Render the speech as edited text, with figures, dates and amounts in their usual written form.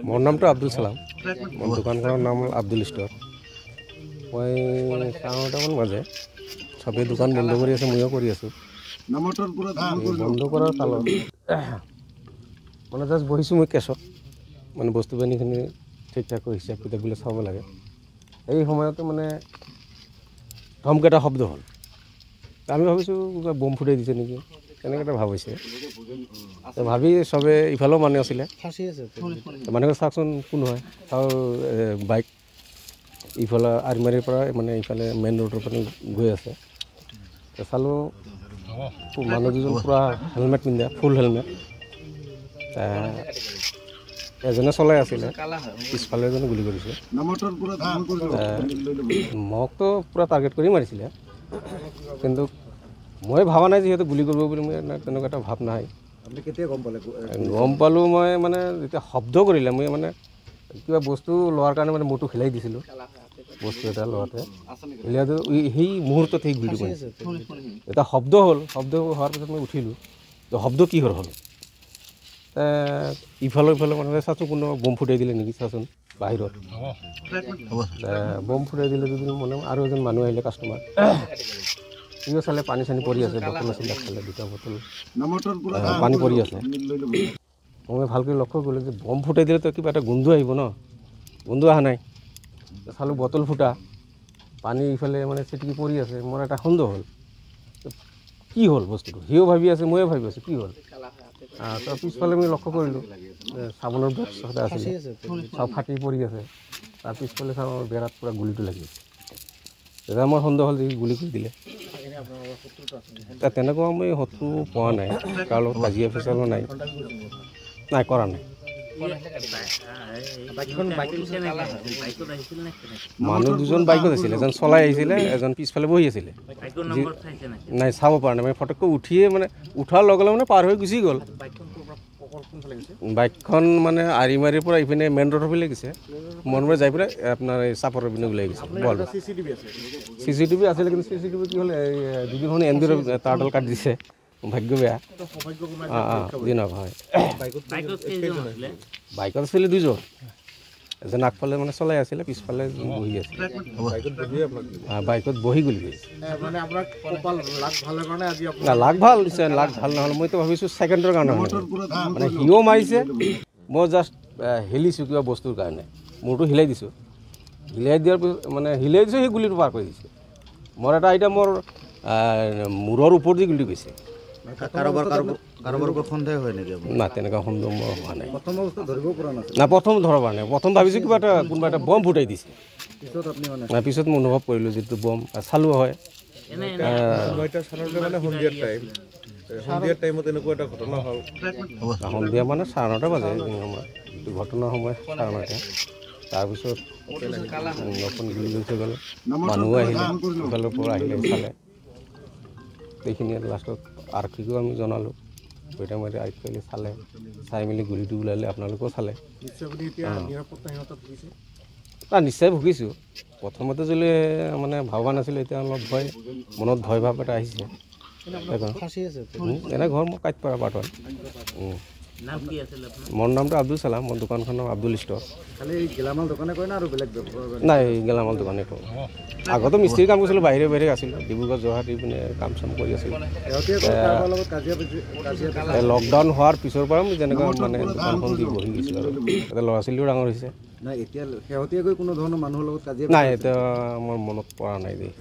মোৰ নামটো আব্দুল সালাম। মোৰ দোকানখনৰ নাম হ'ল আব্দুল ষ্ট'ৰ। মই 9:30মান বাজে চবেই দোকান বন্ধ কৰি আছে, ময়ো কৰি আছোঁ। বন্ধ কৰাৰ কালত মানে জাষ্ট বহিছোঁ মই কেছত, মানে বস্তু বাহিনীখিনি ঠিক ঠাক কৰি হিচাপ কিতাপবিলাক চাব লাগে। এই সময়তে মানে ধমকেইটা শব্দ হ'ল। আমি ভাবিছোঁ কিবা বম ফুটাই দিছে নেকি, তেনেকৈ এটা ভাব হৈছে। ভাবি চবে ইফালেও মানুহ আছিলে, মানুহে চাওকচোন কোন হয়, চাওঁ বাইক ইফালে আৰমাৰীৰ পৰা মানে ইফালে মেইন ৰোডৰ পৰা গৈ আছে। চালোঁ মানুহ দুজন পূৰা হেলমেট পিন্ধা, ফুল হেলমেট। এজনে চলাই আছিলে, পিছফালে এজনে গুলি কৰিছে। মোকতো পূৰা টাৰ্গেট কৰি মাৰিছিলে, কিন্তু মই ভবা নাই যিহেতু গুলি কৰিব বুলি, মই তেনেকুৱা এটা ভাৱ নাই। গম পালোঁ মই মানে যেতিয়া শব্দ কৰিলে, মই মানে কিবা বস্তু লোৱাৰ কাৰণে মানে মূৰটো হিলাই দিছিলোঁ, বস্তু এটা লোৱাতে হিলাইটো সেই মুহূৰ্তত সেই গুলিটো কৰিছে। এটা শব্দ হ'ল, শব্দ হোৱাৰ পিছত মই উঠিলোঁ, শব্দ কি হ'ল ইফালে মানুহে চাচোন কোনো বম ফুটাই দিলে নেকি, চাচোন বাহিৰত বম ফুটাই দিলে যদি মানে আৰু এজন মানুহ আহিলে কাষ্টমাৰ, সিও চালে পানী চানী পৰি আছে, বটল আছিলে চালে 2টা বটল পানী পৰি আছে। মই ভালকৈ লক্ষ্য কৰিলোঁ যে বম ফুটাই দিলেতো কিবা এটা গোন্ধ আহিব ন, গোন্ধ অহা নাই। চালোঁ বটল ফুটা, পানী ইফালে মানে চিটিকি পৰি আছে। মোৰ এটা সন্দেহ হ'ল, কি হ'ল বস্তুটো, সিও ভাবি আছে ময়ো ভাবি আছোঁ কি হ'ল। তাৰ পিছফালে মই লক্ষ্য কৰিলোঁ চাবোনৰ বক্স এটা আছিলে, চব ফাটি পৰি আছে। তাৰ পিছফালে চাওঁ বেৰাত পূৰা গুলিটো লাগি আছে। তেতিয়া মোৰ সন্দেহ হ'ল যে গুলি কৰি দিলে। তেনেকুৱা মই শত্ৰু পোৱা নাই, কাৰো লগত কাজিয়া পেচালো নাই, কৰা নাই। মানুহ দুজন বাইকত আছিলে, এজন চলাই আহিছিলে, এজন পিছফালে বহি আছিলে। নাই চাব পৰা নাই, মানে ফটককৈ উঠিয়ে মানে উঠাৰ লগে লগে মানে পাৰ হৈ গুচি গ'ল। বাইকখন মানে আৰিমাৰীৰ পৰা ইপিনে মেইন ৰোডৰ ফালে গৈছে, মনমৰে যাই পেলাই আপোনাৰ এই চাপৰৰ পিনে ওলাই গৈছে। CCTV আছিলে, কিন্তু CCTV কি হ'ল, দুদিনখন এনডিৰ তাঁৰডাল কাটি দিছে, ভাগ্য বেয়া। দিনক হয়। বাইকত আছিলে 2জন, এজন আগফালে মানে চলাই আছিলে, পিছফালে বহি আছিলে। বাইকত বহি গুলি গৈছে। লাগ ভাল দিছে, লাগ ভাল নহ'লে মইতো ভাবিছোঁ ছেকেণ্ডৰ কাৰণে মানে সিও মাৰিছে, মই জাষ্ট হিলিছোঁ কিবা বস্তুৰ কাৰণে, মূৰটো হিলাই দিছোঁ। হিলাই দিয়াৰ পিছত মানে হিলাই দিছোঁ, সেই গুলিটো পাৰ কৰি দিছে। মোৰ এটা এতিয়া মোৰ মূৰৰ ওপৰত দি গুলি গৈছে। না তেনেকুৱা সন্দেহ মোৰ হোৱা নাই। প্ৰথম ধৰিব পৰা নাই, প্ৰথম ভাবিছোঁ কিবা এটা কোনোবা এটা বম ফুটাই দিছে। পিছত মই অনুভৱ কৰিলোঁ যিটো বম চালু হয়। সন্ধিয়া মানে 9:30 বাজে যিটো ঘটনাৰ সময় 9:30। তাৰপিছত নতুন গুলি লৈ থৈ গ'ল, মানুহ আহিলে, ইফালৰ পৰা আহিলে চালে। সেইখিনি লাষ্টত আৰক্ষীকো আমি জনালোঁ, মাৰি আৰক্ষীয়ে চালে, চাই মেলি গুলিটো ওলালে, আপোনালোকেও চালে। নিশ্চয় ভুগিছোঁ। প্ৰথমতে যদি মানে ভবা নাছিলোঁ, এতিয়া অলপ মনত ভয় ভাৱ এটা আহিছে। এনে ঘৰ মোৰ কাইটপাৰা পাটন। মোৰ নামটো আব্দুল সালাম, মোৰ দোকানখনৰ নাম আব্দুল ষ্ট'ৰ। নাই গেলামাল দোকানে কৰোঁ। আগতো মিস্ত্ৰী কাম কৰিছিলোঁ, বাহিৰে আছিলোঁ, ডিব্ৰুগড় যোৰহাট পিনে কাম চাম কৰি আছিলোঁ। লকডাউন হোৱাৰ পিছৰ পৰা মই যেনেকুৱা মানে দোকানখন দি বহি গৈছোঁ আৰু এতিয়া ল'ৰা ছোৱালীও ডাঙৰ হৈছে। নাই এতিয়া মোৰ মনত পৰা নাই দেই।